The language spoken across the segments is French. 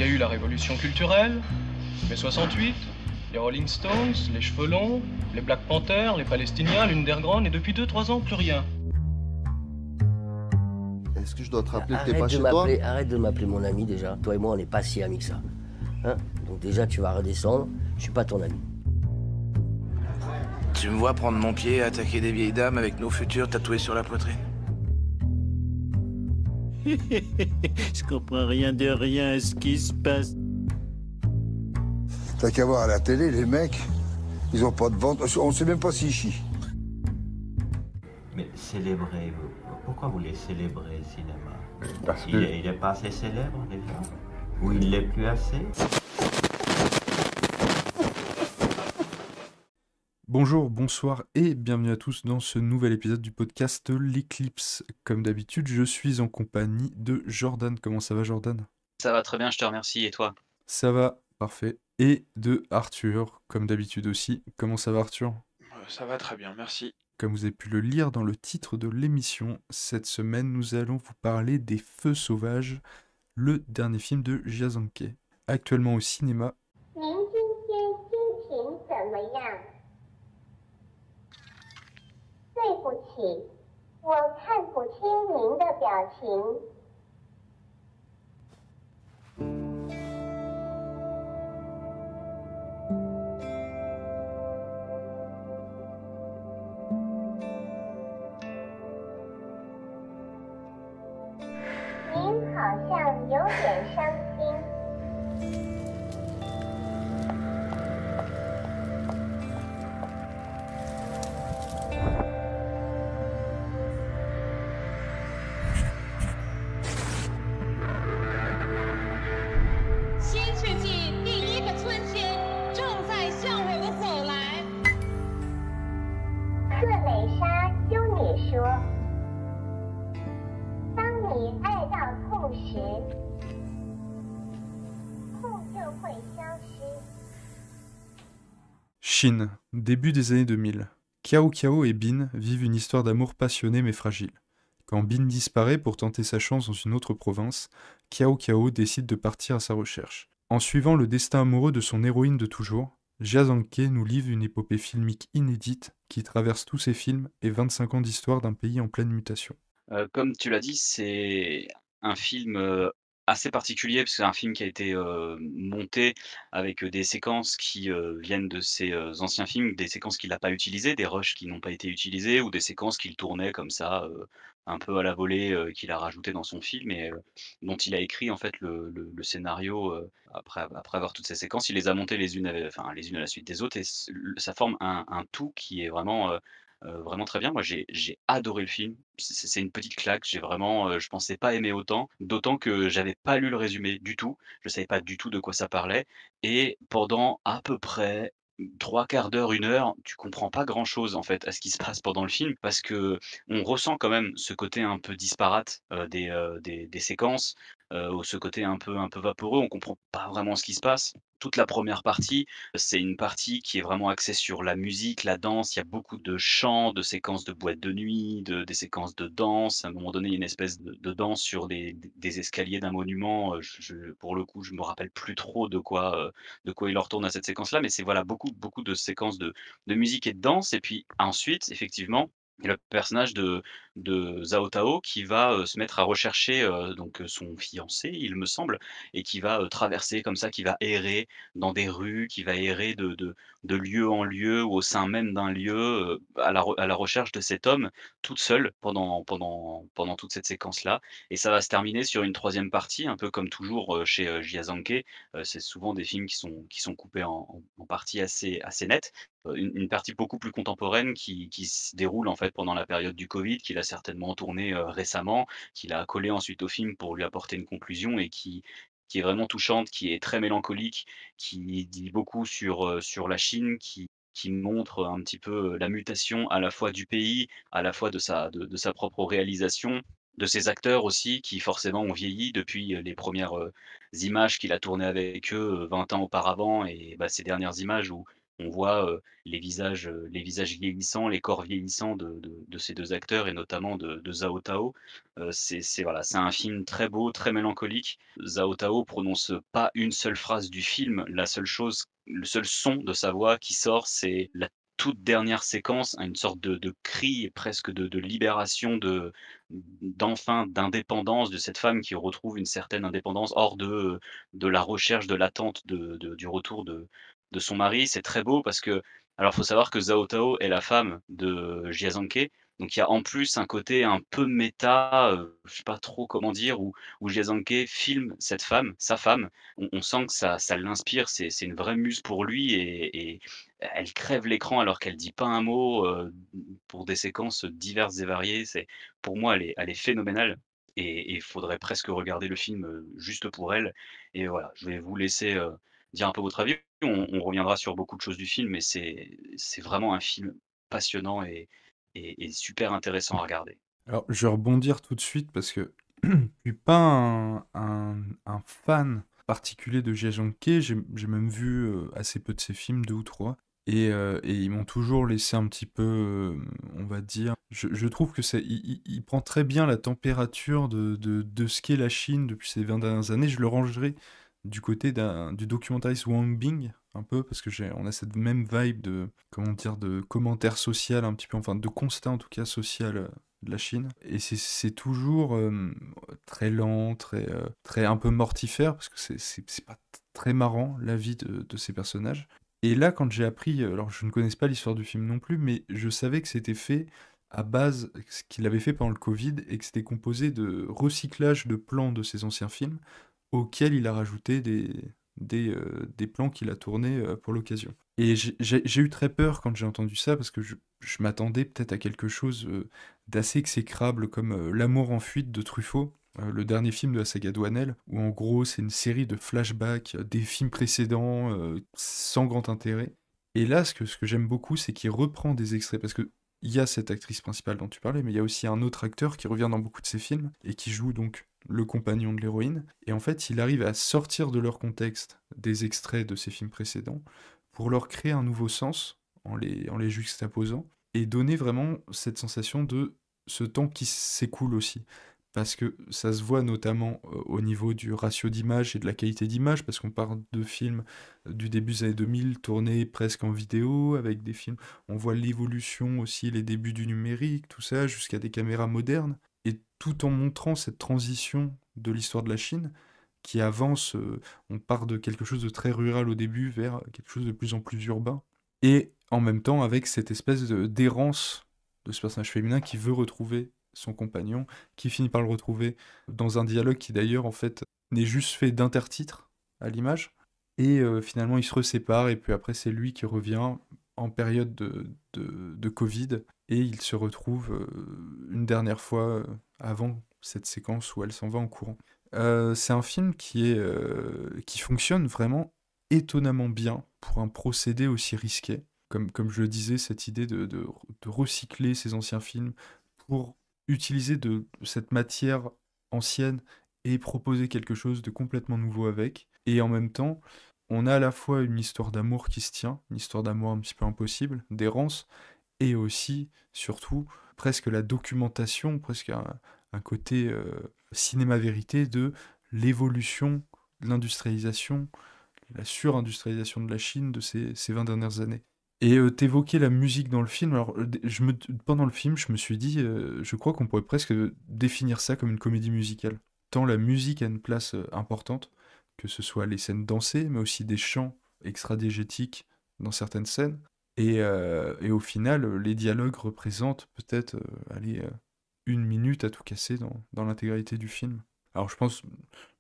y a eu la révolution culturelle, mai 68, les Rolling Stones, les Cheveux Longs, les Black Panthers, les Palestiniens, l'Underground, et depuis 2-3 ans, plus rien. Est-ce que je dois te rappeler que t'es pas chez toi? Arrête de m'appeler mon ami déjà. Toi et moi, on n'est pas si amis que ça. Hein? Donc déjà, tu vas redescendre. Je suis pas ton ami. Tu me vois prendre mon pied et attaquer des vieilles dames avec nos futurs tatoués sur la poitrine? Je comprends rien de rien à ce qui se passe. T'as qu'à voir à la télé, les mecs, ils ont pas de ventre. On sait même pas s'ils chient. Mais célébrer, pourquoi vous voulez célébrer le cinéma? Parce il que- est pas assez célèbre déjà? Ou il l'est plus assez? Bonjour, bonsoir et bienvenue à tous dans ce nouvel épisode du podcast L'Eclipse. Comme d'habitude, je suis en compagnie de Jordan. Comment ça va, Jordan? Ça va très bien, je te remercie. Et toi? Ça va, parfait. Et de Arthur, comme d'habitude aussi. Comment ça va, Arthur? Ça va très bien, merci. Comme vous avez pu le lire dans le titre de l'émission, cette semaine, nous allons vous parler des Feux sauvages, le dernier film de Jiazanke. Actuellement au cinéma. 您今天心情怎么样？对不起，我看不清您的表情。您好像有点伤心。 新世纪第一个春天正在向我们走来。克蕾莎修女说：“当你爱到痛时，痛就会消失。” Chine, début des années 2000. Kiao Kiao et Bin vivent une histoire d'amour passionnée mais fragile. Quand Bin disparaît pour tenter sa chance dans une autre province, Kiao Kiao décide de partir à sa recherche. En suivant le destin amoureux de son héroïne de toujours, Jiazanke nous livre une épopée filmique inédite qui traverse tous ses films et 25 ans d'histoire d'un pays en pleine mutation. Comme tu l'as dit, c'est un film assez particulier, parce que c'est un film qui a été monté avec des séquences qui viennent de ses anciens films, des séquences qu'il n'a pas utilisées, des rushs qui n'ont pas été utilisés, ou des séquences qu'il tournait comme ça, un peu à la volée, qu'il a rajouté dans son film et dont il a écrit en fait le scénario après avoir toutes ces séquences. Il les a montées les unes, les unes à la suite des autres, et ça forme un tout qui est vraiment très bien. Moi, j'ai adoré le film. C'est une petite claque. J'ai vraiment, je pensais pas aimer autant, d'autant que j'avais pas lu le résumé du tout. Je savais pas du tout de quoi ça parlait, et pendant à peu près 3/4 d'heure, 1 heure, tu comprends pas grand-chose, en fait, à ce qui se passe pendant le film, parce que on ressent quand même ce côté un peu disparate, des séquences, ou ce côté un peu vaporeux. On comprend pas vraiment ce qui se passe. Toute la première partie, c'est une partie qui est vraiment axée sur la musique, la danse. Il y a beaucoup de chants, de séquences de boîtes de nuit, des séquences de danse. À un moment donné, il y a une espèce de danse sur des escaliers d'un monument. Pour le coup, je me rappelle plus trop de quoi il en retourne à cette séquence-là, mais c'est voilà, beaucoup de séquences de musique et de danse. Et puis ensuite, effectivement, il y a le personnage de Zhao Tao qui va se mettre à rechercher son fiancé, il me semble, et qui va traverser comme ça, qui va errer dans des rues, qui va errer de lieu en lieu, ou au sein même d'un lieu, à la recherche de cet homme, toute seule pendant toute cette séquence-là. Et ça va se terminer sur une troisième partie, un peu comme toujours chez Jiazanke. C'est souvent des films qui sont coupés en parties assez nettes. Une partie beaucoup plus contemporaine qui se déroule en fait pendant la période du Covid, qu'il a certainement tourné récemment, qu'il a collé ensuite au film pour lui apporter une conclusion, et qui est vraiment touchante, qui est très mélancolique, qui dit beaucoup sur la Chine, qui montre un petit peu la mutation à la fois du pays, à la fois de sa propre réalisation, de ses acteurs aussi, qui forcément ont vieilli depuis les premières images qu'il a tournées avec eux 20 ans auparavant, et bah, ces dernières images où On voit, les visages vieillissants, les corps vieillissants de ces 2 acteurs et notamment de Zhao Tao. C'est voilà, c'est un film très beau, très mélancolique. Zhao Tao prononce pas une seule phrase du film. La seule chose, le seul son de sa voix qui sort, c'est la toute dernière séquence, hein, une sorte de cri presque de libération d'enfin, d'indépendance de cette femme qui retrouve une certaine indépendance hors de la recherche, de l'attente du retour de son mari. C'est très beau parce que alors faut savoir que Zhao Tao est la femme de Jia Zhangke, donc il y a en plus un côté un peu méta, je sais pas trop comment dire, où Jia Zhangke filme cette femme, sa femme. On sent que ça l'inspire, c'est une vraie muse pour lui et elle crève l'écran alors qu'elle dit pas un mot, pour des séquences diverses et variées. C'est pour moi, elle est phénoménale et il faudrait presque regarder le film, juste pour elle et voilà, je vais vous laisser, dire un peu votre avis. On reviendra sur beaucoup de choses du film, mais c'est vraiment un film passionnant et super intéressant à regarder. Alors, je vais rebondir tout de suite parce que je suis pas un fan particulier de Jia Zhangke. J'ai même vu assez peu de ses films, 2 ou 3. Et ils m'ont toujours laissé un petit peu, on va dire. Je trouve que il prend très bien la température de ce qu'est la Chine depuis ces 20 dernières années. Je le rangerai du côté du documentariste Wang Bing, un peu, parce que on a cette même vibe de, comment dire, de commentaire social, un petit peu, enfin de constat en tout cas social de la Chine. Et c'est toujours très lent, très un peu mortifère, parce que c'est pas très marrant la vie de ces personnages. Et là, quand j'ai appris, alors je ne connaissais pas l'histoire du film non plus, mais je savais que c'était fait à base, qu'il avait fait pendant le Covid, et que c'était composé de recyclage de plans de ses anciens films, auxquels il a rajouté des plans qu'il a tournés pour l'occasion. Et j'ai eu très peur quand j'ai entendu ça, parce que je m'attendais peut-être à quelque chose d'assez exécrable, comme L'amour en fuite de Truffaut, le dernier film de la saga Douanel, où en gros c'est une série de flashbacks des films précédents sans grand intérêt. Et là, ce que j'aime beaucoup, c'est qu'il reprend des extraits, parce que il y a cette actrice principale dont tu parlais, mais il y a aussi un autre acteur qui revient dans beaucoup de ses films, et qui joue donc le compagnon de l'héroïne. Et en fait, il arrive à sortir de leur contexte des extraits de ses films précédents, pour leur créer un nouveau sens, en les juxtaposant, et donner vraiment cette sensation de ce temps qui s'écoule aussi. Parce que ça se voit notamment au niveau du ratio d'image et de la qualité d'image, parce qu'on parle de films du début des années 2000 tournés presque en vidéo, avec des films, on voit l'évolution aussi, les débuts du numérique, tout ça, jusqu'à des caméras modernes, et tout en montrant cette transition de l'histoire de la Chine, qui avance, on part de quelque chose de très rural au début vers quelque chose de plus en plus urbain, et en même temps avec cette espèce d'errance de ce personnage féminin qui veut retrouver son compagnon, qui finit par le retrouver dans un dialogue qui d'ailleurs en fait n'est juste fait d'intertitres à l'image, et finalement ils se séparent, et puis après c'est lui qui revient en période de Covid, et il se retrouve une dernière fois avant cette séquence où elle s'en va en courant. C'est un film qui fonctionne vraiment étonnamment bien pour un procédé aussi risqué. Comme je le disais, cette idée de recycler ces anciens films pour utiliser de cette matière ancienne et proposer quelque chose de complètement nouveau avec. Et en même temps, on a à la fois une histoire d'amour qui se tient, une histoire d'amour un petit peu impossible, d'errance, et aussi, surtout, presque la documentation, presque un côté cinéma-vérité de l'évolution, de l'industrialisation, la surindustrialisation de la Chine de ces 20 dernières années. Et t'évoquais la musique dans le film. Alors, pendant le film, je me suis dit, je crois qu'on pourrait presque définir ça comme une comédie musicale. Tant la musique a une place importante, que ce soit les scènes dansées, mais aussi des chants extra-diégétiques dans certaines scènes. Et au final, les dialogues représentent peut-être, allez, 1 minute à tout casser dans l'intégralité du film. Alors, je pense,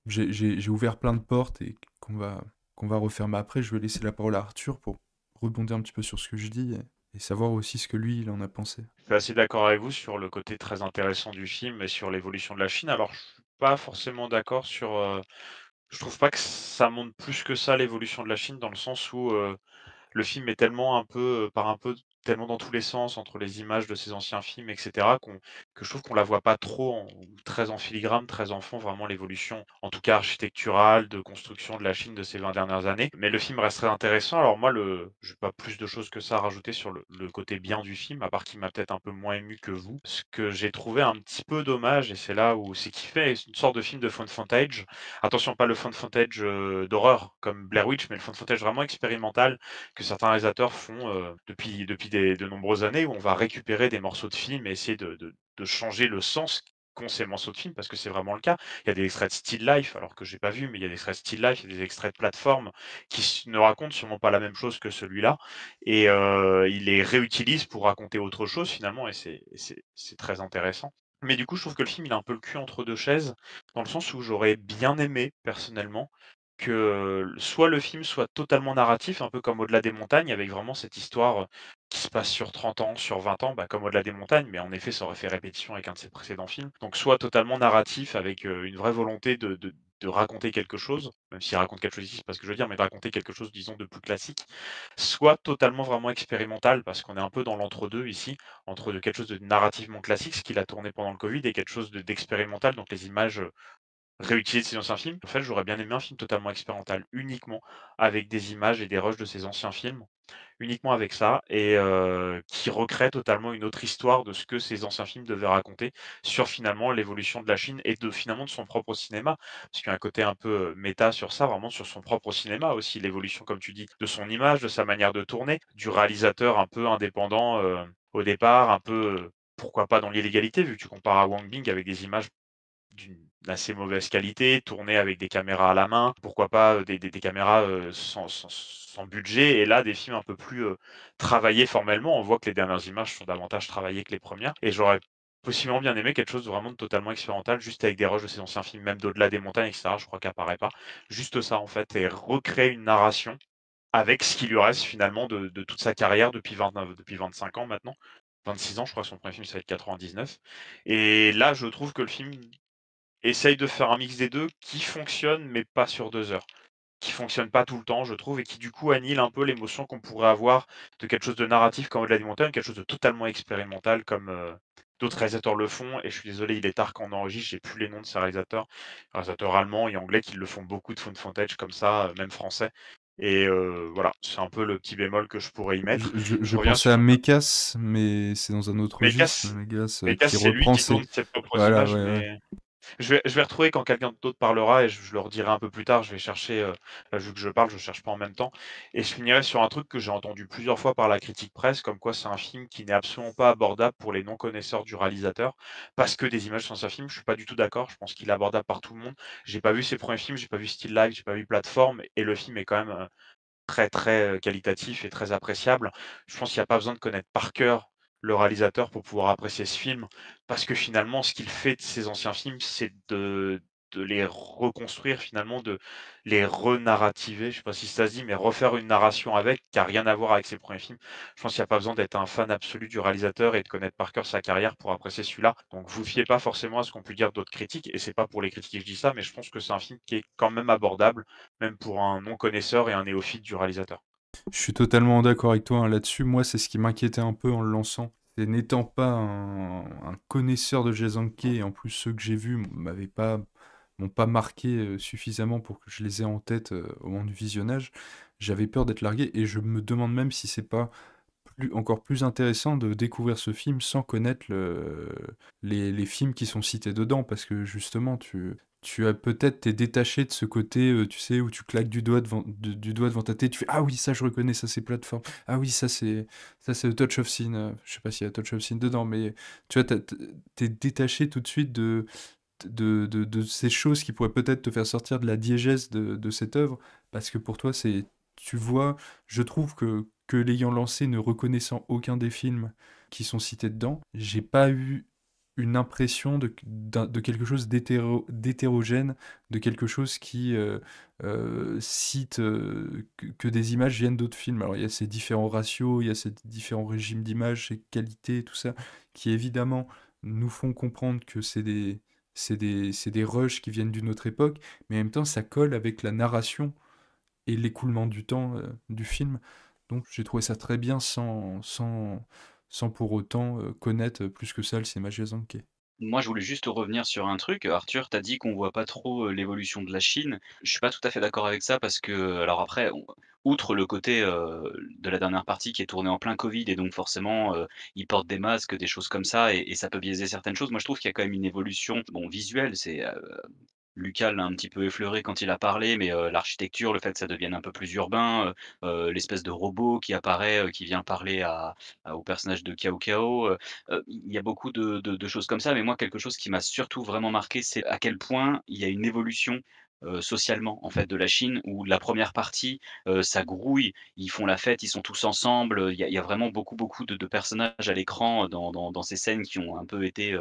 j'ai ouvert plein de portes et qu'on va refermer après. Je vais laisser la parole à Arthur pour rebondir un petit peu sur ce que je dis et savoir aussi ce que lui, il en a pensé. Je suis assez d'accord avec vous sur le côté très intéressant du film et sur l'évolution de la Chine. Alors, je suis pas forcément d'accord sur. Je trouve pas que ça montre plus que ça l'évolution de la Chine dans le sens où le film est tellement un peu, part un peu tellement dans tous les sens entre les images de ces anciens films, et cetera, que je trouve qu'on la voit pas trop ou très en filigrane, très en fond, vraiment l'évolution, en tout cas architecturale, de construction de la Chine de ces 20 dernières années. Mais le film reste très intéressant. Alors moi, j'ai pas plus de choses que ça à rajouter sur le côté bien du film, à part qu'il m'a peut-être un peu moins ému que vous. Ce que j'ai trouvé un petit peu dommage, et c'est là où c'est qu'il fait une sorte de film de found footage. Attention, pas le found footage d'horreur comme Blair Witch, mais le found footage vraiment expérimental que certains réalisateurs font depuis de nombreuses années, où on va récupérer des morceaux de films et essayer de changer le sens qu'ont ces morceaux de films, parce que c'est vraiment le cas. Il y a des extraits de Still Life, alors que j'ai pas vu, mais il y a des extraits de Still Life, il y a des extraits de plateforme ne racontent sûrement pas la même chose que celui-là, et il les réutilise pour raconter autre chose finalement, et c'est très intéressant. Mais du coup, je trouve que le film, il a un peu le cul entre deux chaises, dans le sens où j'aurais bien aimé, personnellement, que soit le film soit totalement narratif, un peu comme Au-delà des montagnes, avec vraiment cette histoire qui se passe sur 30 ans, sur 20 ans, bah, comme Au-delà des montagnes, mais en effet, ça aurait fait répétition avec un de ses précédents films. Donc soit totalement narratif, avec une vraie volonté de raconter quelque chose, même s'il raconte quelque chose ici, c'est pas ce que je veux dire, mais de raconter quelque chose, disons, de plus classique, soit totalement vraiment expérimental, parce qu'on est un peu dans l'entre-deux ici, entre quelque chose de narrativement classique, ce qu'il a tourné pendant le Covid, et quelque chose d'expérimental, donc les images réutiliser de ses anciens films. En fait, j'aurais bien aimé un film totalement expérimental, uniquement avec des images et des rushs de ses anciens films, uniquement avec ça, et qui recrée totalement une autre histoire de ce que ces anciens films devaient raconter sur finalement l'évolution de la Chine et finalement de son propre cinéma. Parce qu'il y a un côté un peu méta sur ça, vraiment sur son propre cinéma aussi, l'évolution, comme tu dis, de son image, de sa manière de tourner, du réalisateur un peu indépendant au départ, un peu pourquoi pas dans l'illégalité, vu que tu compares à Wang Bing avec des images d'une assez mauvaise qualité, tournées avec des caméras à la main, pourquoi pas des caméras sans budget, et là des films un peu plus travaillés formellement. On voit que les dernières images sont davantage travaillées que les premières, et j'aurais possiblement bien aimé quelque chose vraiment de totalement expérimental, juste avec des rushs de ces anciens films, même d'Au-delà des montagnes, etc. Je crois qu'apparaît pas. Juste ça en fait, et recréer une narration avec ce qui lui reste finalement de toute sa carrière depuis 25 ans maintenant. 26 ans, je crois que son premier film ça va être 99. Et là, je trouve que le film essaye de faire un mix des 2 qui fonctionne, mais pas sur 2 heures. Qui fonctionne pas tout le temps, je trouve, et qui du coup annihile un peu l'émotion qu'on pourrait avoir de quelque chose de narratif comme Au-delà des montagnes, quelque chose de totalement expérimental comme d'autres réalisateurs le font. Et je suis désolé, il est tard qu'on enregistre, j'ai plus les noms de ces réalisateurs allemands et anglais qui le font beaucoup de found footage comme ça, même français. Et voilà, c'est un peu le petit bémol que je pourrais y mettre. Je reviens pensais à sur Mekas, mais c'est dans un autre registre. Mekas. Mekas Mekas, qui c'est lui reprend qui ses... tourne ses propres Voilà, images, ouais, ouais. mais je vais retrouver quand quelqu'un d'autre parlera, et je le redirai un peu plus tard. Je vais chercher, là, vu que je parle, je cherche pas en même temps, et je finirai sur un truc que j'ai entendu plusieurs fois par la critique presse, comme quoi c'est un film qui n'est absolument pas abordable pour les non-connaisseurs du réalisateur, parce que des images sont un film. Je suis pas du tout d'accord, je pense qu'il est abordable par tout le monde. J'ai pas vu ses premiers films, j'ai pas vu Still Life, j'ai pas vu Plateforme, et le film est quand même, très, très, qualitatif et très appréciable. Je pense qu'il y a pas besoin de connaître par cœur le réalisateur pour pouvoir apprécier ce film, parce que finalement, ce qu'il fait de ses anciens films, c'est de les reconstruire finalement, de les renarrativer, je sais pas si ça se dit, mais refaire une narration avec, qui a rien à voir avec ses premiers films. Je pense qu'il y a pas besoin d'être un fan absolu du réalisateur et de connaître par cœur sa carrière pour apprécier celui-là. Donc vous fiez pas forcément à ce qu'on peut dire d'autres critiques, et c'est pas pour les critiquer que je dis ça, mais je pense que c'est un film qui est quand même abordable, même pour un non-connaisseur et un néophyte du réalisateur. Je suis totalement d'accord avec toi hein, là-dessus. Moi, c'est ce qui m'inquiétait un peu en le lançant. C'est n'étant pas un connaisseur de Jason Kay, et en plus ceux que j'ai vus m'ont pas marqué suffisamment pour que je les ai en tête au moment du visionnage. J'avais peur d'être largué et je me demande même si c'est pas encore plus intéressant de découvrir ce film sans connaître les films qui sont cités dedans, parce que justement, tu as peut-être t'es détaché de ce côté, tu sais, où tu claques du doigt devant ta tête, tu fais ah oui, ça je reconnais, ça c'est plateforme, ah oui, ça c'est The Touch of Sin, je sais pas s'il y a Touch of Sin dedans, mais tu vois, t'es détaché tout de suite de ces choses qui pourraient peut-être te faire sortir de la diégèse de cette œuvre, parce que pour toi, tu vois, je trouve que l'ayant lancé, ne reconnaissant aucun des films qui sont cités dedans, j'ai pas eu une impression de quelque chose d'hétérogène, de quelque chose qui cite que des images viennent d'autres films. Alors il y a ces différents ratios, il y a ces différents régimes d'images, ces qualités, tout ça, qui évidemment nous font comprendre que c'est des rushs qui viennent d'une autre époque, mais en même temps ça colle avec la narration et l'écoulement du temps du film. Donc j'ai trouvé ça très bien sans pour autant connaître plus que ça le cinéma japonais. Moi, je voulais juste revenir sur un truc. Arthur, tu as dit qu'on voit pas trop, l'évolution de la Chine. Je suis pas tout à fait d'accord avec ça parce que alors après, outre le côté, de la dernière partie qui est tournée en plein covid et donc forcément, ils portent des masques, des choses comme ça et ça peut biaiser certaines choses. Moi, je trouve qu'il y a quand même une évolution, bon visuelle, c'est, Lucas l'a un petit peu effleuré quand il a parlé, mais l'architecture, le fait que ça devienne un peu plus urbain, l'espèce de robot qui apparaît, qui vient parler au personnage de Cao Cao, il y a beaucoup de choses comme ça. Mais moi, quelque chose qui m'a surtout vraiment marqué, c'est à quel point il y a une évolution, socialement, en fait, de la Chine où la première partie, ça grouille, ils font la fête, ils sont tous ensemble, il y a vraiment beaucoup de personnages à l'écran dans ces scènes qui ont un peu été,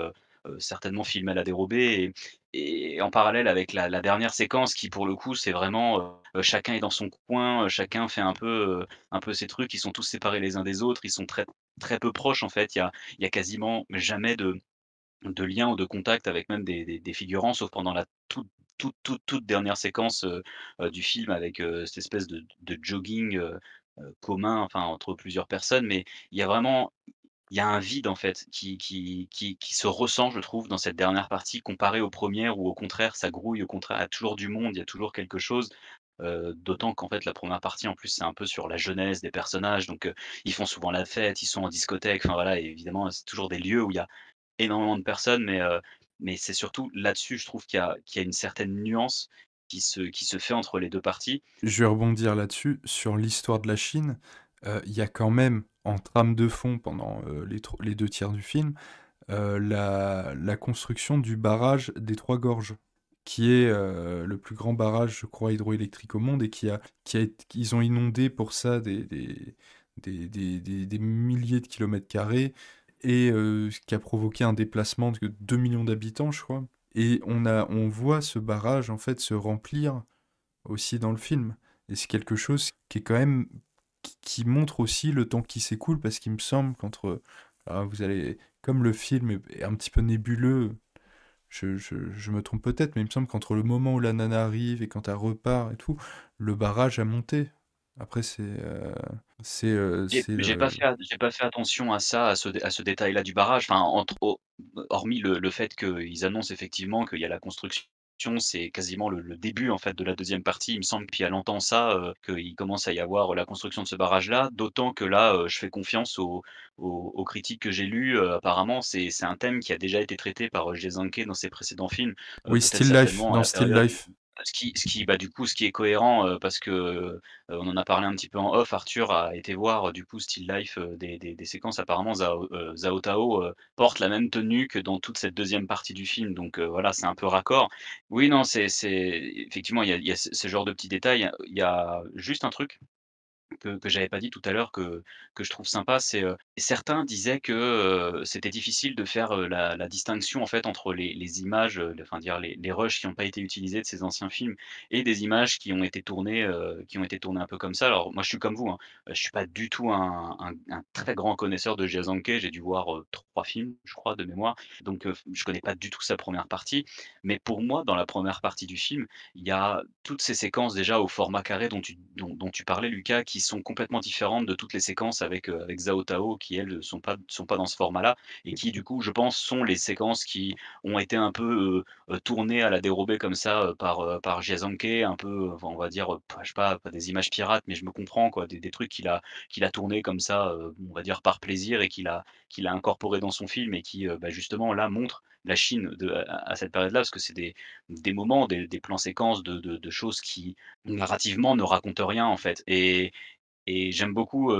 certainement filmées à la dérobée et en parallèle avec la dernière séquence qui pour le coup c'est vraiment, chacun est dans son coin, chacun fait un peu ses trucs, ils sont tous séparés les uns des autres, ils sont très peu proches en fait. Il y a quasiment jamais de lien ou de contact avec même des figurants, sauf pendant la toute dernière séquence, du film avec, cette espèce de jogging, commun, enfin entre plusieurs personnes. Mais il y a vraiment il y a un vide en fait qui se ressent, je trouve, dans cette dernière partie comparé aux premières où au contraire ça grouille, au contraire il y a toujours du monde, il y a toujours quelque chose. D'autant qu'en fait la première partie en plus c'est un peu sur la jeunesse des personnages donc ils font souvent la fête, ils sont en discothèque, enfin voilà et évidemment c'est toujours des lieux où il y a énormément de personnes mais c'est surtout là-dessus je trouve qu'il y a une certaine nuance qui se fait entre les 2 parties. Je vais rebondir là-dessus, sur l'histoire de la Chine. Il y a quand même, en trame de fond, pendant les 2 tiers du film, la construction du barrage des Trois Gorges, qui est le plus grand barrage, je crois, hydroélectrique au monde, et ils ont inondé pour ça des milliers de kilomètres carrés, et ce qui a provoqué un déplacement de 2 millions d'habitants, je crois. Et on voit ce barrage, en fait, se remplir aussi dans le film. Et c'est quelque chose qui est quand même qui montre aussi le temps qui s'écoule parce qu'il me semble qu'entre vous allez comme le film est un petit peu nébuleux, je me trompe peut-être, mais il me semble qu'entre le moment où la nana arrive et quand elle repart et tout, le barrage a monté. Après J'ai pas fait attention à ça, à ce détail-là du barrage. Enfin, hormis le fait qu'ils annoncent effectivement qu'il y a la construction, c'est quasiment le début, en fait, de la deuxième partie. Il me semble qu'il y a longtemps ça, qu'il commence à y avoir la construction de ce barrage-là. D'autant que là, je fais confiance aux critiques que j'ai lues, apparemment, c'est un thème qui a déjà été traité par, Jason Kay dans ses précédents films, Oui, peut-être Still Life, certainement à dans la Still période Life. bah, du coup, ce qui est cohérent, parce que, on en a parlé un petit peu en off, Arthur a été voir, du coup, Still Life, des séquences. Apparemment, Zhao Tao, porte la même tenue que dans toute cette deuxième partie du film, donc voilà, c'est un peu raccord. Oui, non, c'est effectivement, il y a ce genre de petits détails. Il y a juste un truc que j'avais pas dit tout à l'heure que je trouve sympa, c'est, certains disaient que, c'était difficile de faire, la distinction en fait entre les images, enfin dire les rushs qui ont pas été utilisés de ces anciens films et des images qui ont été tournées un peu comme ça. Alors moi je suis comme vous, hein, je suis pas du tout un très grand connaisseur de Jason Kay, j'ai dû voir, 3 films je crois de mémoire, donc je connais pas du tout sa première partie. Mais pour moi dans la première partie du film, il y a toutes ces séquences déjà au format carré dont tu parlais Lucas, qui sont complètement différentes de toutes les séquences avec Zhao Tao qui elles, sont pas dans ce format-là et qui du coup je pense sont les séquences qui ont été un peu, tournées à la dérobée comme ça, par Jiazhangke un peu, enfin on va dire, je sais pas des images pirates, mais je me comprends quoi, des trucs qu'il a tournés comme ça, on va dire par plaisir et qu'il a incorporé dans son film et qui, bah, justement là montrent la Chine à cette période-là. Parce que c'est des moments, des plans séquences de choses qui, narrativement, ne racontent rien, en fait et j'aime beaucoup,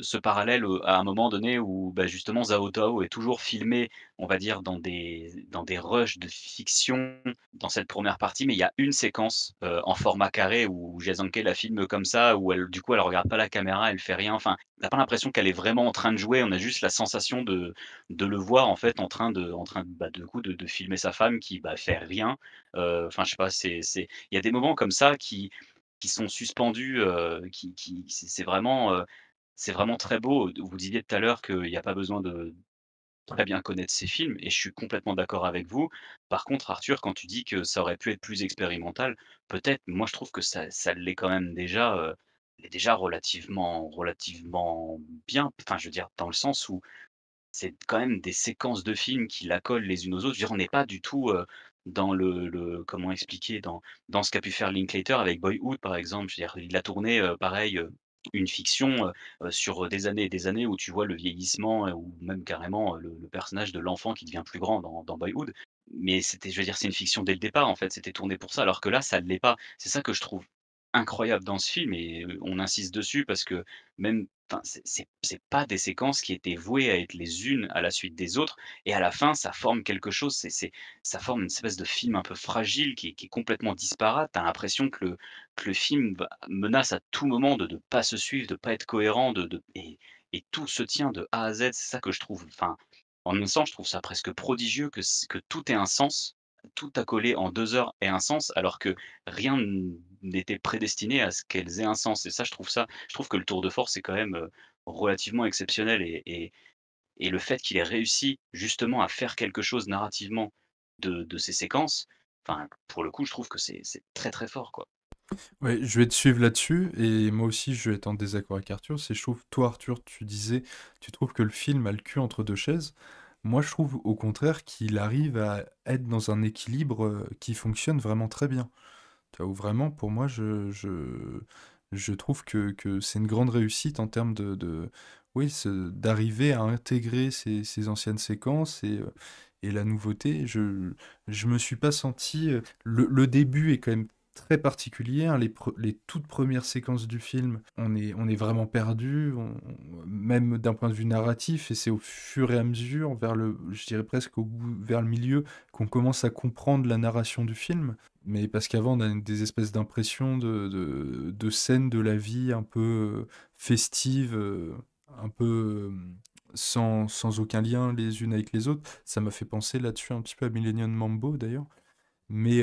ce parallèle, à un moment donné où, bah, justement Zhao Tao est toujours filmé, on va dire dans des rushs de fiction dans cette première partie, mais il y a une séquence, en format carré où Jason Kay la filme comme ça, où elle du coup elle regarde pas la caméra, elle fait rien, enfin, on n'a pas l'impression qu'elle est vraiment en train de jouer, on a juste la sensation de le voir en fait en train de, bah, du coup de filmer sa femme qui, bah, fait rien, enfin je sais pas, il y a des moments comme ça qui sont suspendus, qui c'est vraiment très beau. Vous disiez tout à l'heure qu'il y a pas besoin de très bien connaître ces films et je suis complètement d'accord avec vous. Par contre, Arthur, quand tu dis que ça aurait pu être plus expérimental, peut-être, moi je trouve que ça l'est quand même déjà, est déjà relativement bien. Enfin, je veux dire, dans le sens où c'est quand même des séquences de films qui la collent les unes aux autres. Je veux dire, on n'est pas du tout, dans le comment expliquer? Dans ce qu'a pu faire Linklater avec Boyhood, par exemple. Je veux dire, il a tourné, pareil, une fiction, sur, des années et des années où tu vois le vieillissement, ou même carrément, le personnage de l'enfant qui devient plus grand dans Boyhood. Mais c'était je veux dire, c'est une fiction dès le départ, en fait, c'était tourné pour ça, alors que là, ça ne l'est pas. C'est ça que je trouve incroyable dans ce film et on insiste dessus parce que même enfin, c'est pas des séquences qui étaient vouées à être les unes à la suite des autres et à la fin, ça forme quelque chose, ça forme une espèce de film un peu fragile qui est complètement disparate. Tu as l'impression que le film va menace à tout moment de pas se suivre, de pas être cohérent, de et tout se tient de A à Z. C'est ça que je trouve enfin, en un sens, je trouve ça presque prodigieux que tout ait un sens, tout accolé en 2 heures ait un sens, alors que rien n'était prédestiné à ce qu'elles aient un sens et ça, je trouve que le tour de force est quand même, relativement exceptionnel et le fait qu'il ait réussi justement à faire quelque chose narrativement de ces séquences, enfin, pour le coup, je trouve que c'est très, très fort, quoi. Ouais, je vais te suivre là-dessus, et moi aussi je vais être en désaccord avec Arthur. C'est, je trouve, toi Arthur, tu disais, tu trouves que le film a le cul entre deux chaises. Moi je trouve au contraire qu'il arrive à être dans un équilibre qui fonctionne vraiment très bien. Tu vois, où vraiment, pour moi, je trouve que c'est une grande réussite en termes oui, d'arriver à intégrer ces anciennes séquences et la nouveauté. Je me suis pas senti. Le début est quand même très particulier, hein. Les toutes premières séquences du film, on est vraiment perdu, même d'un point de vue narratif, et c'est au fur et à mesure, je dirais presque vers le milieu, qu'on commence à comprendre la narration du film. Mais parce qu'avant, on a des espèces d'impressions de scènes de la vie un peu festives, un peu sans aucun lien les unes avec les autres. Ça m'a fait penser là-dessus un petit peu à Millennium Mambo d'ailleurs, mais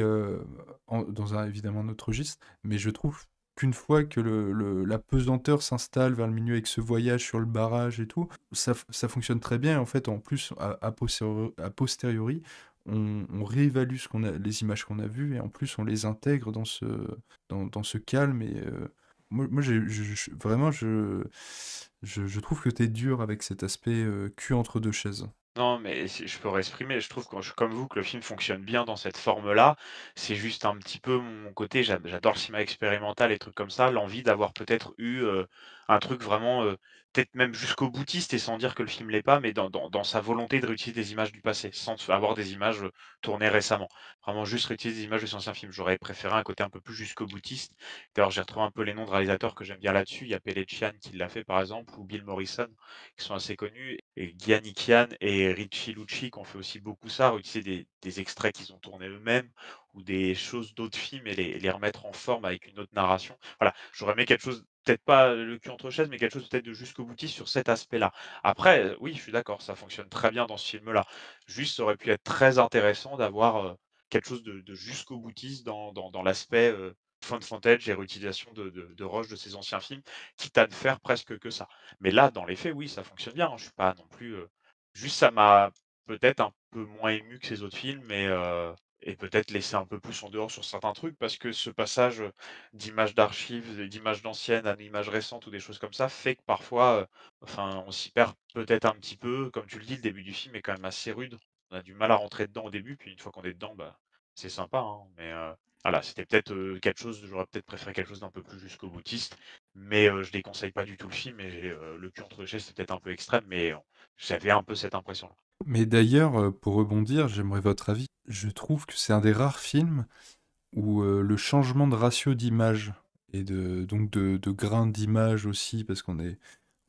dans évidemment un autre registre. Mais je trouve qu'une fois que la pesanteur s'installe vers le milieu avec ce voyage sur le barrage et tout, ça fonctionne très bien. En fait, en plus, a posteriori, on réévalue les images qu'on a vues et en plus on les intègre dans ce calme. Et moi vraiment, je trouve que t'es dur avec cet aspect cul entre deux chaises. Non, mais si je peux exprimer, je trouve quand je suis comme vous que le film fonctionne bien dans cette forme-là. C'est juste un petit peu mon côté, j'adore le cinéma expérimental et trucs comme ça, l'envie d'avoir peut-être eu, un truc vraiment, peut-être même jusqu'au boutiste et sans dire que le film l'est pas, mais dans sa volonté de réutiliser des images du passé, sans avoir des images, tournées récemment. Vraiment juste réutiliser des images de anciens films. J'aurais préféré un côté un peu plus jusqu'au boutiste. D'ailleurs, j'ai retrouvé un peu les noms de réalisateurs que j'aime bien là-dessus. Il y a Pelecian qui l'a fait par exemple ou Bill Morrison qui sont assez connus et Guy et Richie Lucci qui ont fait aussi beaucoup ça, réutiliser des extraits qu'ils ont tournés eux-mêmes ou des choses d'autres films et les remettre en forme avec une autre narration. Voilà, j'aurais aimé quelque chose, peut-être pas le cul entre chaises, mais quelque chose peut-être de jusqu'au boutiste sur cet aspect-là. Après, oui, je suis d'accord, ça fonctionne très bien dans ce film-là. Juste, ça aurait pu être très intéressant d'avoir, quelque chose de jusqu'au boutiste dans l'aspect, found footage et réutilisation de rushs de ces anciens films, quitte à ne faire presque que ça. Mais là, dans les faits, oui, ça fonctionne bien, hein. Je suis pas non plus, juste ça m'a peut-être un peu moins ému que ces autres films et peut-être laissé un peu plus en dehors sur certains trucs parce que ce passage, d'images d'archives, d'images d'anciennes à d'images récentes ou des choses comme ça, fait que parfois, enfin, on s'y perd peut-être un petit peu. Comme tu le dis, le début du film est quand même assez rude. On a du mal à rentrer dedans au début, puis une fois qu'on est dedans, bah, c'est sympa, hein, mais voilà, c'était peut-être, quelque chose j'aurais peut-être préféré quelque chose d'un peu plus jusqu'au boutiste, mais je déconseille pas du tout le film et le cul entre les chaises, c'est peut-être un peu extrême, mais j'avais un peu cette impression-là. Mais d'ailleurs, pour rebondir, j'aimerais votre avis. Je trouve que c'est un des rares films où le changement de ratio d'image et donc de grain d'image aussi, parce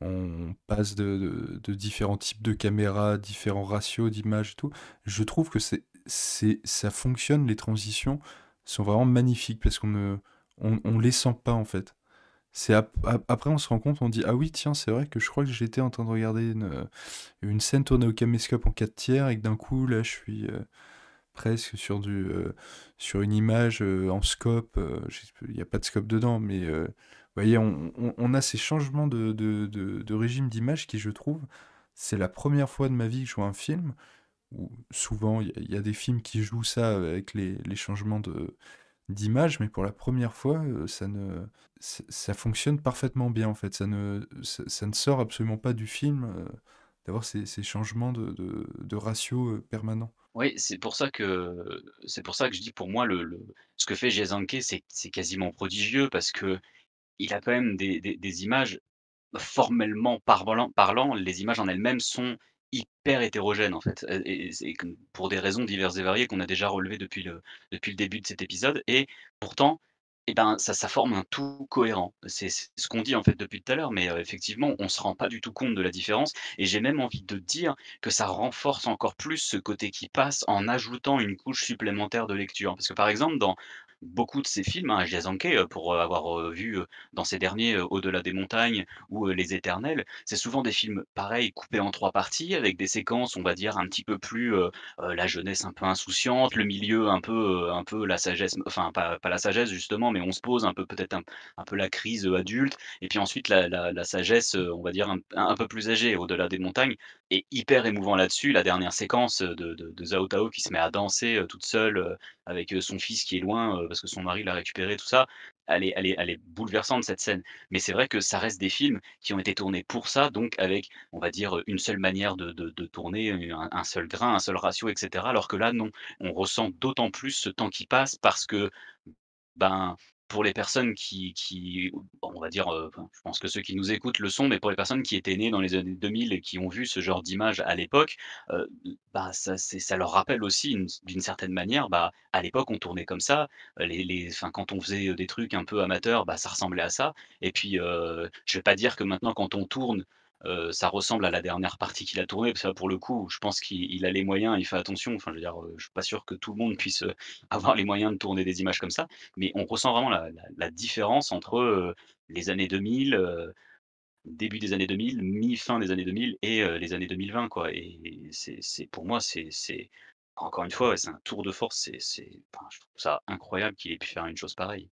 on passe de différents types de caméras, différents ratios d'image et tout. Je trouve que ça fonctionne, les transitions sont vraiment magnifiques parce on les sent pas en fait. Après, on se rend compte, on dit, ah oui, tiens, c'est vrai que je crois que j'étais en train de regarder une scène tournée au caméscope en 4 tiers et que d'un coup, là, je suis presque sur une image en scope. Il n'y a pas de scope dedans, mais vous voyez, on a ces changements de régime d'image qui, je trouve, c'est la première fois de ma vie que je vois un film où souvent il y a des films qui jouent ça avec les changements d'image, mais pour la première fois, ça fonctionne parfaitement bien en fait. Ça ne sort absolument pas du film d'avoir ces changements de ratio permanents. Oui, c'est pour ça que je dis pour moi ce que fait Jason Kay, c'est quasiment prodigieux parce que il a quand même des images formellement parlant, les images en elles-mêmes sont hyper hétérogènes, en fait, et c'est comme pour des raisons diverses et variées qu'on a déjà relevées depuis le début de cet épisode et pourtant, eh ben, ça forme un tout cohérent. C'est ce qu'on dit, en fait, depuis tout à l'heure, mais effectivement, on se rend pas du tout compte de la différence et j'ai même envie de dire que ça renforce encore plus ce côté qui passe en ajoutant une couche supplémentaire de lecture. Parce que, par exemple, dans beaucoup de ces films, hein, Jason Kay, pour avoir, vu, dans ces derniers, Au-delà des montagnes ou Les Éternels, c'est souvent des films pareils, coupés en 3 parties avec des séquences, on va dire, un petit peu plus, la jeunesse un peu insouciante, le milieu un peu la sagesse, enfin pas la sagesse justement, mais on se pose un peu peut-être un peu la crise, adulte et puis ensuite la sagesse, on va dire un peu plus âgée, Au-delà des montagnes est hyper émouvant là-dessus. La dernière séquence, de Zhao Tao qui se met à danser, toute seule, avec, son fils qui est loin, parce que son mari l'a récupéré, tout ça, elle est bouleversante cette scène. Mais c'est vrai que ça reste des films qui ont été tournés pour ça, donc avec, on va dire, une seule manière de tourner, un seul grain, un seul ratio et cetera. Alors que là, non, on ressent d'autant plus ce temps qui passe parce que, ben, pour les personnes qui on va dire, enfin, je pense que ceux qui nous écoutent le sont, mais pour les personnes qui étaient nées dans les années 2000 et qui ont vu ce genre d'image à l'époque, bah, ça leur rappelle aussi d'une certaine manière, bah, à l'époque on tournait comme ça, enfin quand on faisait, des trucs un peu amateurs, bah, ça ressemblait à ça et puis, je vais pas dire que maintenant quand on tourne, ça ressemble à la dernière partie qu'il a tournée, parce que là pour le coup, je pense qu'il a les moyens, il fait attention, enfin je veux dire, je suis pas sûr que tout le monde puisse, avoir les moyens de tourner des images comme ça. Mais on ressent vraiment la différence entre, les années 2000, début des années 2000, mi-fin des années 2000 et les années 2020 quoi et c'est pour moi, c'est encore une fois, ouais, c'est un tour de force, enfin, je trouve ça incroyable qu'il ait pu faire une chose pareille.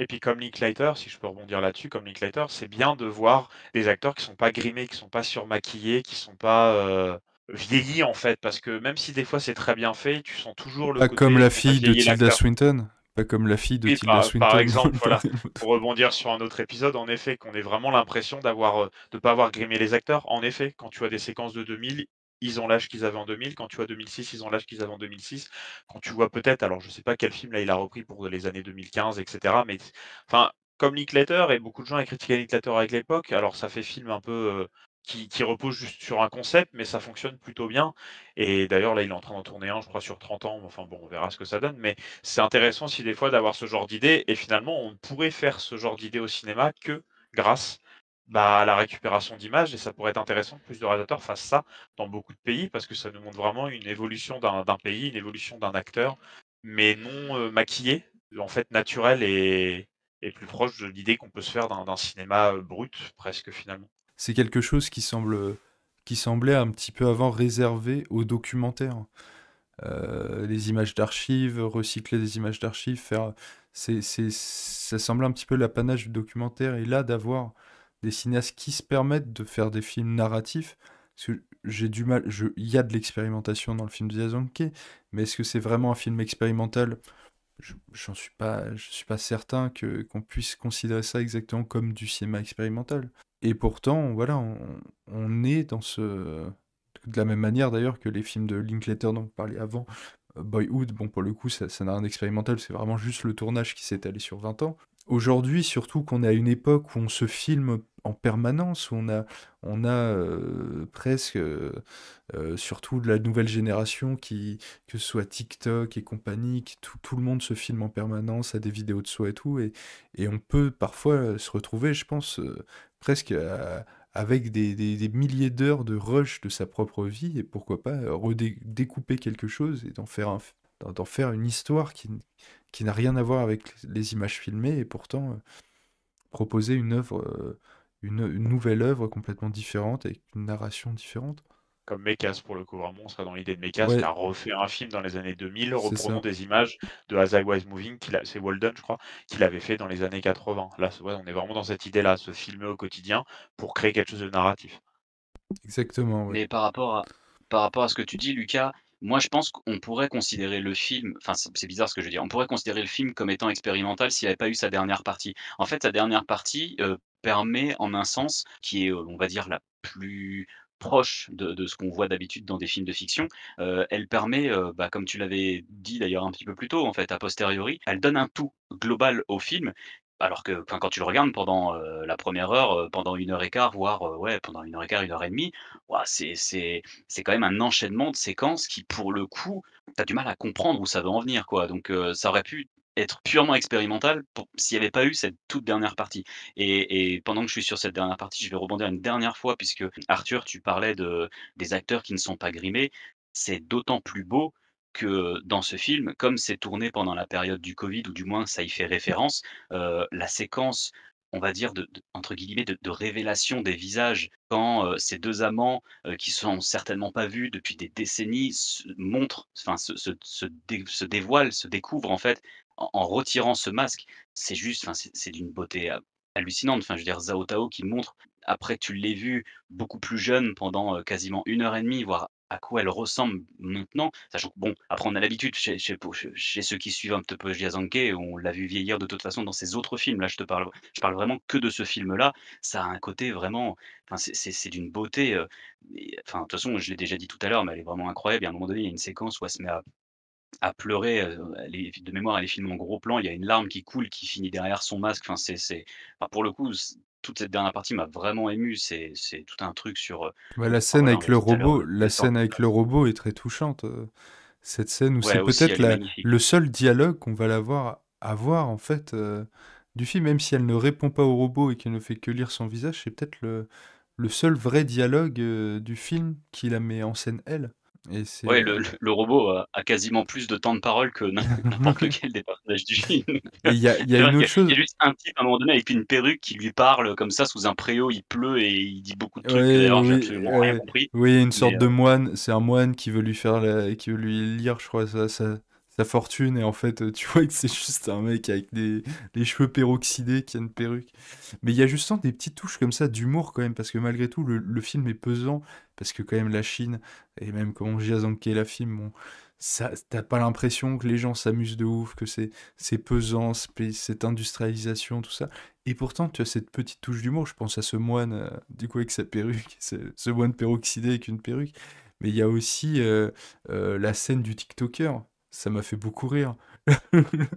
Et puis comme Linklater, si je peux rebondir là-dessus, comme Linklater, c'est bien de voir des acteurs qui sont pas grimés, qui sont pas surmaquillés, qui sont pas, vieillis en fait. Parce que même si des fois c'est très bien fait, tu sens toujours le Pas comme côté la qu'on a fille de vieilli Tilda l'acteur. Swinton. Pas comme la fille de Oui, Tilda par Swinton dans exemple, Le voilà, Bordel Moto. pour rebondir sur un autre épisode, en effet, qu'on ait vraiment l'impression d'avoir, de pas avoir grimé les acteurs. En effet, quand tu vois des séquences de 2000, ils ont l'âge qu'ils avaient en 2000. Quand tu vois 2006, ils ont l'âge qu'ils avaient en 2006. Quand tu vois peut-être, alors je sais pas quel film là il a repris pour les années 2015, et cetera, mais enfin, comme Linklater et beaucoup de gens ont critiqué Linklater avec l'époque, alors ça fait film un peu, qui repose juste sur un concept, mais ça fonctionne plutôt bien et d'ailleurs là, il est en train d'en tourner un, je crois, sur 30 ans. Enfin bon, on verra ce que ça donne, mais c'est intéressant aussi des fois d'avoir ce genre d'idée et finalement on ne pourrait faire ce genre d'idée au cinéma que grâce, bah, à la récupération d'images et ça pourrait être intéressant que plus de réalisateurs fassent ça dans beaucoup de pays parce que ça nous montre vraiment une évolution d'un pays, une évolution d'un acteur, mais non, maquillé, en fait naturel et plus proche de l'idée qu'on peut se faire d'un cinéma, brut presque finalement. C'est quelque chose qui semblait un petit peu avant réservé aux documentaires. Les images d'archives, recycler des images d'archives, ça semble un petit peu l'apanage du documentaire. Et là, d'avoir des cinéastes qui se permettent de faire des films narratifs, parce que j'ai du mal, il y a de l'expérimentation dans le film de Jason Kay, mais est-ce que c'est vraiment un film expérimental? Je suis pas certain qu'on puisse considérer ça exactement comme du cinéma expérimental. Et pourtant, voilà, on est dans ce... De la même manière d'ailleurs que les films de Linklater dont on parlait avant, Boyhood, bon pour le coup ça n'a rien d'expérimental, c'est vraiment juste le tournage qui s'est étalé sur 20 ans. Aujourd'hui, surtout qu'on est à une époque où on se filme en permanence, où on a presque, surtout de la nouvelle génération, que ce soit TikTok et compagnie, tout le monde se filme en permanence, a des vidéos de soi et tout, et on peut parfois se retrouver, je pense, presque avec des milliers d'heures de rush de sa propre vie, et pourquoi pas découper quelque chose et d'en faire une histoire qui n'a rien à voir avec les images filmées, et pourtant proposer une œuvre, une nouvelle œuvre complètement différente, avec une narration différente. Comme Mekas pour le coup, vraiment on serait dans l'idée de Mekas qui Ouais, a refait un film dans les années 2000 c'est reprenant ça. des images de As I Was Moving, c'est Walden je crois, qu'il avait fait dans les années 80. Là, ouais, on est vraiment dans cette idée-là, se filmer au quotidien pour créer quelque chose de narratif. Exactement, ouais. Mais par rapport à ce que tu dis, Lucas, Moi, je pense qu'on pourrait considérer le film enfin, c'est bizarre ce que je veux dire. On pourrait considérer le film comme étant expérimental s'il avait pas eu sa dernière partie. En fait, sa dernière partie, permet en un sens qui est, on va dire la plus proche de ce qu'on voit d'habitude dans des films de fiction, elle permet, bah, comme tu l'avais dit d'ailleurs un petit peu plus tôt en fait, a posteriori, elle donne un tout global au film, alors que enfin, quand tu le regardes pendant, la première heure, pendant 1 heure et quart, voire, ouais, pendant 1 heure et quart, 1 heure et demie, waouh, c'est quand même un enchaînement de séquences qui, pour le coup, tu as du mal à comprendre où ça veut en venir, quoi. Donc, ça aurait pu être purement expérimental pour s'il y avait pas eu cette toute dernière partie. Et pendant que je suis sur cette dernière partie, je vais rebondir une dernière fois puisque Arthur, tu parlais des acteurs qui ne sont pas grimés. C'est d'autant plus beau que dans ce film, comme c'est tourné pendant la période du Covid ou du moins ça y fait référence, la séquence, on va dire de entre guillemets de «révélation» des visages quand, ces 2 amants, qui sont certainement pas vus depuis des décennies se montrent, enfin se dévoilent, se découvrent en fait en retirant ce masque. C'est juste, enfin c'est d'une beauté hallucinante. Enfin je veux dire Zhao Tao qui montre, après que tu l'aies vue beaucoup plus jeune pendant, quasiment 1 heure et demie, voire à quoi elle ressemble maintenant, sachant que bon, après on a l'habitude chez ceux qui suivent un petit peu Jiazanke, on l'a vu vieillir de toute façon dans ses autres films. Là, je parle vraiment que de ce film-là. Ça a un côté vraiment enfin c'est d'une beauté, et enfin de toute façon, je l'ai déjà dit tout à l'heure, mais elle est vraiment incroyable. Et à un moment donné, il y a une séquence où elle se met à pleurer, elle est de mémoire, elle est filmée en gros plan, il y a une larme qui coule, qui finit derrière son masque. Enfin enfin pour le coup, toute cette dernière partie m'a vraiment ému. C'est tout un truc sur, Bah, la enfin scène voilà, on avec l'a dit tout à l'heure, la scène avec le robot est très touchante. Cette scène où ouais c'est aussi, peut-être elle est magnifique. le seul dialogue qu'on va avoir en fait du film, même si elle ne répond pas au robot et qu'elle ne fait que lire son visage, c'est peut-être le seul vrai dialogue du film qui la met en scène elle. Et c'est Ouais, le robot a quasiment plus de temps de parole que n'importe lequel des personnages du film. Et il y a C'est vrai une autre qu'il y chose. a juste un type à un moment donné avec une perruque qui lui parle comme ça sous un préau, il pleut et il dit beaucoup de trucs que Ouais, d'ailleurs j'ai oui, absolument rien compris. oui, une Mais, sorte de moine. C'est un moine qui veut lui faire qui veut lui lire, je crois, sa fortune. Et en fait, tu vois que c'est juste un mec avec les cheveux peroxydés qui a une perruque. Mais il y a justement des petites touches comme ça d'humour quand même, parce que malgré tout, le film est pesant, parce que quand même la Chine, et même comment Jiazanke la film, bon, ça, t'as pas l'impression que les gens s'amusent de ouf, que c'est pesant, cette industrialisation, tout ça. Et pourtant, tu as cette petite touche d'humour. Je pense à ce moine, du coup, avec sa perruque, ce moine peroxydé avec une perruque. Mais il y a aussi la scène du TikToker. Ça m'a fait beaucoup rire.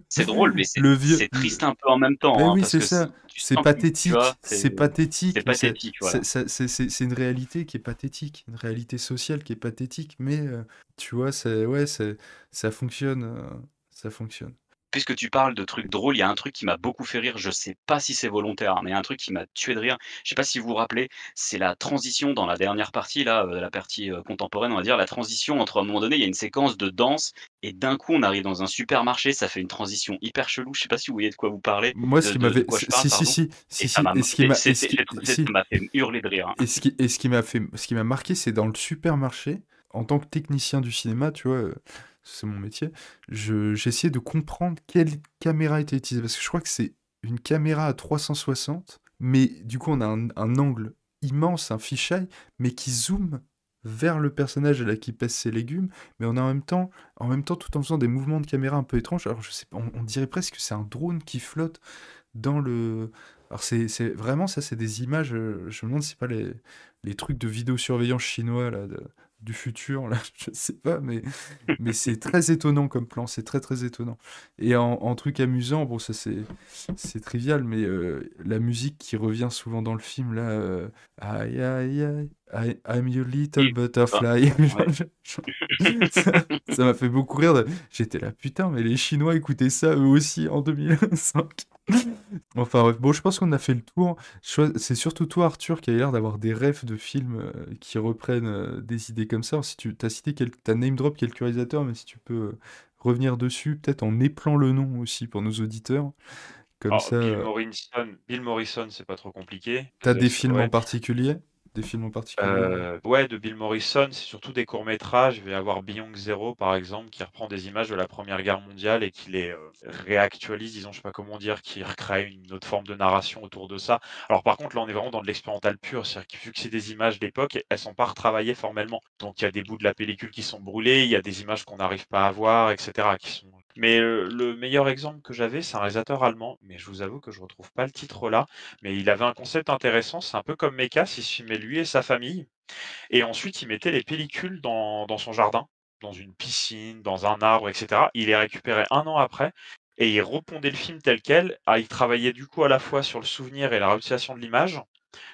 c'est drôle, mais Le vieux. c'est triste un peu en même temps, Mais hein, oui, parce c'est que ça. tu C'est sens que, tu vois, pathétique. C'est pathétique. c'est Mais pathétique, voilà. c'est une réalité qui est pathétique. Une réalité sociale qui est pathétique. Mais tu vois, ouais, ça fonctionne. Ça fonctionne. Puisque tu parles de trucs drôles, il y a un truc qui m'a beaucoup fait rire, je sais pas si c'est volontaire, hein, mais il y a un truc qui m'a tué de rire. Je sais pas si vous vous rappelez, c'est la transition dans la dernière partie là, la partie, contemporaine, on va dire, la transition entre à un moment donné, il y a une séquence de danse et d'un coup on arrive dans un supermarché, ça fait une transition hyper chelou. Je sais pas si vous voyez de quoi vous parlez, Moi, ce qui de m'avait. quoi je parle, Si, si, pardon? si. Et Si, ça si. m'a Et ce qui m'a. Et ce qui, ça si. m'a fait hurler de rire, hein. Et ce qui m'a marqué, c'est dans le supermarché, en tant que technicien du cinéma, tu vois, c'est mon métier, j'essayais de comprendre quelle caméra était utilisée. Parce que je crois que c'est une caméra à 360, mais du coup, on a un angle immense, un fisheye, mais qui zoome vers le personnage là, qui pèse ses légumes, mais on a en même temps, tout en faisant des mouvements de caméra un peu étranges. Alors, je sais pas, on dirait presque que c'est un drone qui flotte dans le. Alors c'est vraiment ça, c'est des images. Je me demande si c'est pas les trucs de vidéosurveillance chinois là, du futur là, je sais pas, mais c'est très étonnant comme plan, c'est très très étonnant. Et en truc amusant, bon ça c'est trivial, mais la musique qui revient souvent dans le film là, aïe aïe aïe, I'm your little Et butterfly. ouais. Ça m'a fait beaucoup rire. J'étais là, putain, mais les Chinois écoutaient ça eux aussi en 2005. Enfin bref, bon, je pense qu'on a fait le tour. C'est surtout toi, Arthur, qui a l'air d'avoir des refs de films qui reprennent des idées comme ça. Alors, si tu t'as name drop quelques réalisateurs, mais si tu peux revenir dessus, peut-être en épelant le nom aussi pour nos auditeurs. Comme Alors, ça, Bill Morrison, c'est pas trop compliqué. t'as des films en Ouais. particulier? Des films en particulier? Ouais, de Bill Morrison, c'est surtout des courts-métrages. Il va y avoir Beyond Zero, par exemple, qui reprend des images de la Première Guerre mondiale et qui les, réactualise, disons, je sais pas comment dire, qui recrée une autre forme de narration autour de ça. Alors par contre, là, on est vraiment dans de l'expérimental pur, c'est-à-dire que vu que c'est des images d'époque, elles sont pas retravaillées formellement. Donc il y a des bouts de la pellicule qui sont brûlés, il y a des images qu'on n'arrive pas à voir, et cetera, qui sont mais, le meilleur exemple que j'avais, c'est un réalisateur allemand, mais je vous avoue que je retrouve pas le titre là. Mais il avait un concept intéressant, c'est un peu comme Mekas, il se filmait lui et sa famille et ensuite il mettait les pellicules dans son jardin, dans une piscine, dans un arbre et cetera. Il les récupérait 1 an après et il repondait le film tel quel. Ah, il travaillait du coup à la fois sur le souvenir et la réutilisation de l'image.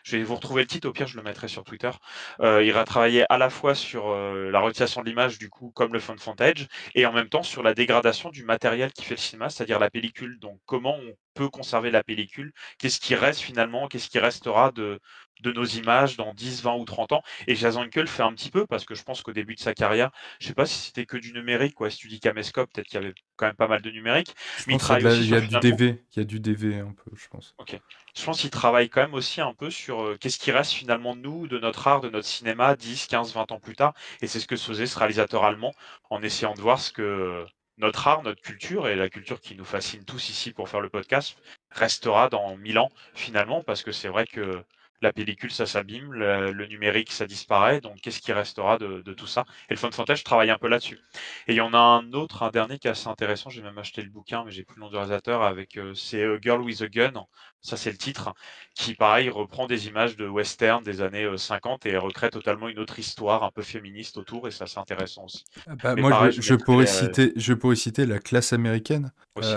Je vais vous retrouver le titre, au pire je le mettrai sur Twitter. Il va travailler à la fois sur, la réutilisation de l'image du coup comme le found footage et en même temps sur la dégradation du matériel qui fait le cinéma, c'est-à-dire la pellicule. Donc comment on peut conserver la pellicule? Qu'est-ce qui reste finalement? Qu'est-ce qui restera de nos images dans 10, 20 ou 30 ans? Et Jason Kull fait un petit peu parce que je pense qu'au début de sa carrière, je sais pas si c'était que du numérique, ouais, si tu dis caméscope, peut-être qu'il y avait quand même pas mal de numérique, Je mais il pense qu'il travaille aussi y sur a du finalement DV, il y a du DV un peu, je pense. OK. Je pense qu'il travaille quand même aussi un peu sur, qu'est-ce qui reste finalement de nous, de notre art, de notre cinéma 10, 15, 20 ans plus tard et c'est ce que faisait ce réalisateur allemand en essayant de voir ce que notre art, notre culture et la culture qui nous fascine tous ici pour faire le podcast, restera dans 1000 ans finalement. Parce que c'est vrai que la pellicule ça s'abîme, le numérique ça disparaît, donc qu'est-ce qui restera de tout ça? Et le found footage travaille un peu là-dessus. Et il y en a un dernier qui est assez intéressant, j'ai même acheté le bouquin, mais j'ai plus le nom du réalisateur avec, c'est, Girl with a Gun, ça c'est le titre, qui pareil reprend des images de western des années, 50 et recrée totalement une autre histoire un peu féministe autour et c'est assez intéressant aussi. Ah bah, Mais moi, pareil, je mettrai je pourrais citer La Classe américaine. aussi.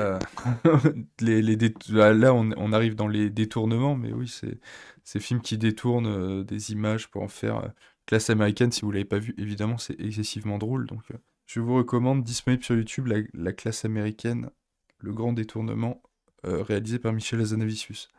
Là, on arrive dans les détournements, mais oui, c'est ces films qui détournent des images pour en faire. Classe américaine, si vous l'avez pas vu, évidemment, c'est excessivement drôle. Donc, je vous recommande, disponible sur YouTube, La Classe américaine, le grand détournement, réalisé par Michel Hazanavicius.